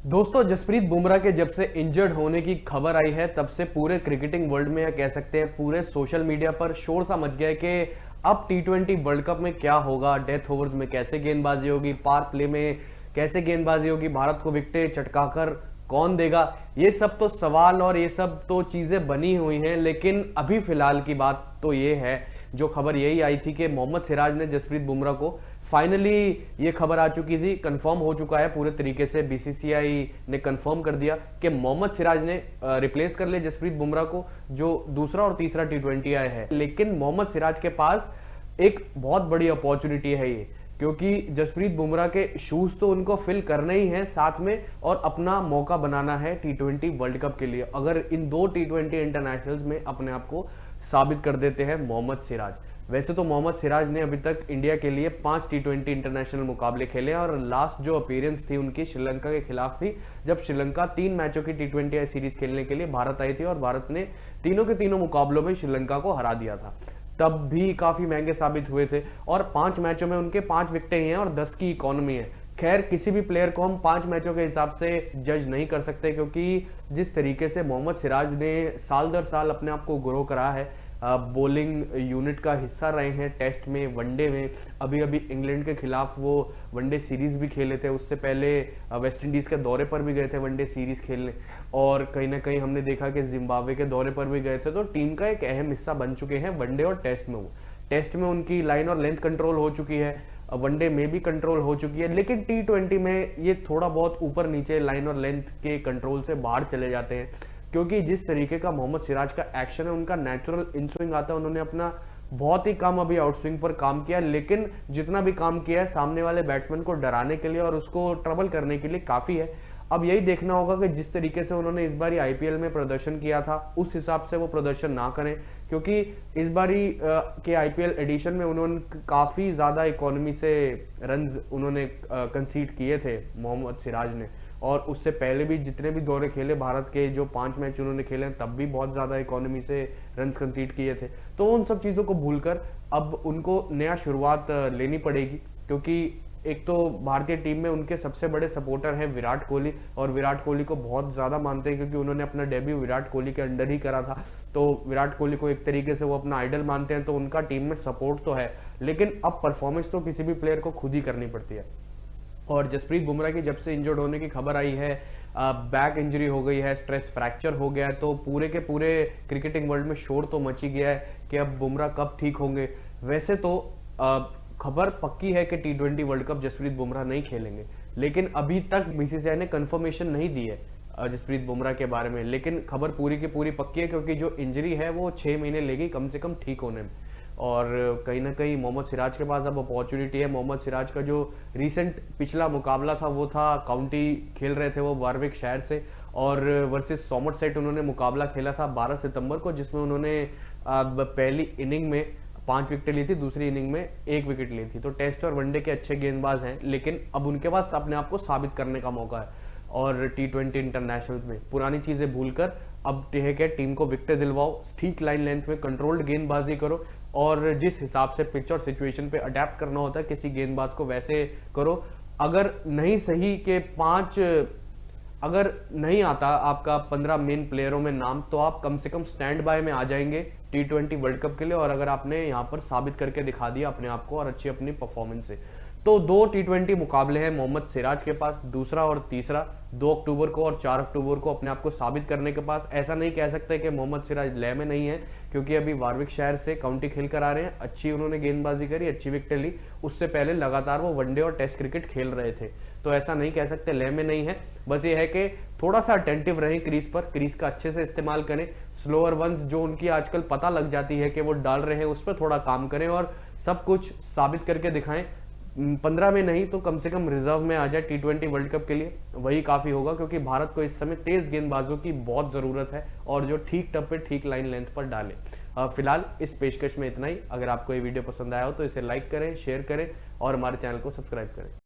दोस्तों, जसप्रीत बुमराह के जब से इंजर्ड होने की खबर आई है तब से पूरे क्रिकेटिंग वर्ल्ड में, या कह सकते हैं पूरे सोशल मीडिया पर शोर सा मच गया है कि अब टी20 वर्ल्ड कप में क्या होगा, डेथ ओवर्स में कैसे गेंदबाजी होगी, पावर प्ले में कैसे गेंदबाजी होगी, भारत को विकेटें चटकाकर कौन देगा। ये सब तो सवाल और ये सब तो चीजें बनी हुई हैं, लेकिन अभी फिलहाल की बात तो ये है, जो खबर यही आई थी कि मोहम्मद सिराज ने जसप्रीत बुमराह को फाइनली, ये खबर आ चुकी थी, कंफर्म हो चुका है पूरे तरीके से, बीसीसीआई ने कंफर्म कर दिया कि मोहम्मद सिराज ने रिप्लेस कर लिया जसप्रीत बुमराह को, जो दूसरा और तीसरा टी20 आया है। लेकिन मोहम्मद सिराज के पास एक बहुत बड़ी अपॉर्चुनिटी है ये, क्योंकि जसप्रीत बुमराह के शूज तो उनको फिल करने ही हैं साथ में, और अपना मौका बनाना है टी20 वर्ल्ड कप के लिए। अगर इन दो टी20 इंटरनेशनल्स में अपने आप को साबित कर देते हैं मोहम्मद सिराज। वैसे तो मोहम्मद सिराज ने अभी तक इंडिया के लिए 5 टी20 इंटरनेशनल मुकाबले खेले हैं, और लास्ट जो अपीयरेंस थी उनकी श्रीलंका के खिलाफ थी, जब श्रीलंका 3 मैचों की टी20 सीरीज खेलने के लिए भारत आई थी, और भारत ने तीनों के तीनों मुकाबलों में श्रीलंका को हरा दिया था। तब भी काफी महंगे साबित हुए थे, और 5 मैचों में उनके 5 विकेटें ही हैं और 10 की इकोनॉमी है। खैर, किसी भी प्लेयर को हम 5 मैचों के हिसाब से जज नहीं कर सकते, क्योंकि जिस तरीके से मोहम्मद सिराज ने साल दर साल अपने आप को ग्रो करा है, बॉलिंग यूनिट का हिस्सा रहे हैं टेस्ट में, वनडे में, अभी अभी इंग्लैंड के खिलाफ वो वनडे सीरीज भी खेले थे, उससे पहले वेस्ट इंडीज के दौरे पर भी गए थे वनडे सीरीज खेलने, और कहीं ना कहीं हमने देखा कि जिम्बाब्वे के दौरे पर भी गए थे। तो टीम का एक अहम हिस्सा बन चुके हैं वनडे और टेस्ट में। वो टेस्ट में उनकी लाइन और लेंथ कंट्रोल हो चुकी है, वनडे में भी कंट्रोल हो चुकी है, लेकिन टी20 में ये थोड़ा बहुत ऊपर नीचे लाइन और लेंथ के कंट्रोल से बाहर चले जाते हैं, क्योंकि जिस तरीके का मोहम्मद सिराज का एक्शन है, उनका नेचुरल इन स्विंग आता है। उन्होंने अपना बहुत ही कम अभी आउट स्विंग पर काम किया, लेकिन जितना भी काम किया है सामने वाले बैट्समैन को डराने के लिए और उसको ट्रबल करने के लिए काफी है। अब यही देखना होगा कि जिस तरीके से उन्होंने इस बारी आईपीएल में प्रदर्शन किया था, उस हिसाब से वो प्रदर्शन ना करें, क्योंकि इस बारी के आईपीएल एडिशन में उन्होंने काफी ज्यादा इकोनॉमी से रन्स उन्होंने कंसीड किए थे मोहम्मद सिराज ने, और उससे पहले भी जितने भी दौरे खेले भारत के, जो 5 मैच उन्होंने खेले तब भी बहुत ज्यादा इकोनॉमी से रन्स कंसीड किए थे। तो उन सब चीजों को भूलकर अब उनको नया शुरुआत लेनी पड़ेगी, क्योंकि एक तो भारतीय टीम में उनके सबसे बड़े सपोर्टर हैं विराट कोहली, और विराट कोहली को बहुत ज्यादा मानते हैं, क्योंकि उन्होंने अपना डेब्यू विराट कोहली के अंडर ही करा था। तो विराट कोहली को एक तरीके से वो अपना आइडल मानते हैं, तो उनका टीम में सपोर्ट तो है, लेकिन अब परफॉर्मेंस तो किसी भी प्लेयर को खुद ही करनी पड़ती है। और जसप्रीत बुमराह की जब से इंजर्ड होने की खबर आई है, बैक इंजरी हो गई है, स्ट्रेस फ्रैक्चर हो गया है, तो पूरे के पूरे क्रिकेटिंग वर्ल्ड में शोर तो मची गया है कि अब बुमराह कब ठीक होंगे। वैसे तो खबर पक्की है कि टी20 वर्ल्ड कप जसप्रीत बुमराह नहीं खेलेंगे, लेकिन अभी तक बीसीसीआई ने कंफर्मेशन नहीं दी है जसप्रीत बुमराह के बारे में। लेकिन खबर पूरी की पूरी पक्की है, क्योंकि जो इंजरी है वो 6 महीने लेगी कम से कम ठीक होने में। और कहीं ना कहीं मोहम्मद सिराज के पास अब अपॉर्चुनिटी है। मोहम्मद सिराज का जो रीसेंट पिछला मुकाबला था वो था, काउंटी खेल रहे थे वो वारविक शहर से, और वर्सेस सोमरसेट उन्होंने मुकाबला खेला था 12 सितंबर को, जिसमें उन्होंने पहली इनिंग में 5 विकेटें ली थी, दूसरी इनिंग में 1 विकेट ली थी। तो टेस्ट और वनडे के अच्छे गेंदबाज हैं, लेकिन अब उनके पास अपने आप को साबित करने का मौका है। और टी20 इंटरनेशनल्स में पुरानी चीजें भूलकर अब टीम को विकेटें दिलवाओ, ठीक लाइन लेंथ में कंट्रोल्ड गेंदबाजी करो, और जिस हिसाब से पिच और सिचुएशन पे अडेप्ट करना होता है किसी गेंदबाज को, वैसे करो। अगर नहीं सही के 5, अगर नहीं आता आपका 15 मेन प्लेयरों में नाम, तो आप कम से कम स्टैंड बाय में आ जाएंगे टी20 वर्ल्ड कप के लिए। और अगर आपने यहाँ पर साबित करके दिखा दिया अपने आप को और अच्छी अपनी परफॉर्मेंस से, तो 2 टी20 मुकाबले हैं मोहम्मद सिराज के पास, दूसरा और तीसरा 2 अक्टूबर को और 4 अक्टूबर को अपने आप को साबित करने के पास। ऐसा नहीं कह सकते कि मोहम्मद सिराज लय में नहीं है, क्योंकि अभी वारविक शहर से काउंटी खेल कर आ रहे हैं, अच्छी उन्होंने गेंदबाजी करी, अच्छी विकेटें ली, उससे पहले लगातार वो वनडे और टेस्ट क्रिकेट खेल रहे थे। तो ऐसा नहीं कह सकते लय में नहीं है, बस ये है कि थोड़ा सा अटेंटिव रहें क्रीज पर, क्रीज का अच्छे से इस्तेमाल करें, स्लोअर वंस जो उनकी आजकल पता लग जाती है कि वो डाल रहे हैं, उस पर थोड़ा काम करें और सब कुछ साबित करके दिखाएं। 15 में नहीं तो कम से कम रिजर्व में आ जाए टी20 वर्ल्ड कप के लिए, वही काफी होगा, क्योंकि भारत को इस समय तेज गेंदबाजों की बहुत जरूरत है, और जो ठीक टप पे ठीक लाइन लेंथ पर डाले। फिलहाल इस पेशकश में इतना ही। अगर आपको ये वीडियो पसंद आया हो तो इसे लाइक करें, शेयर करें और हमारे चैनल को सब्सक्राइब करें।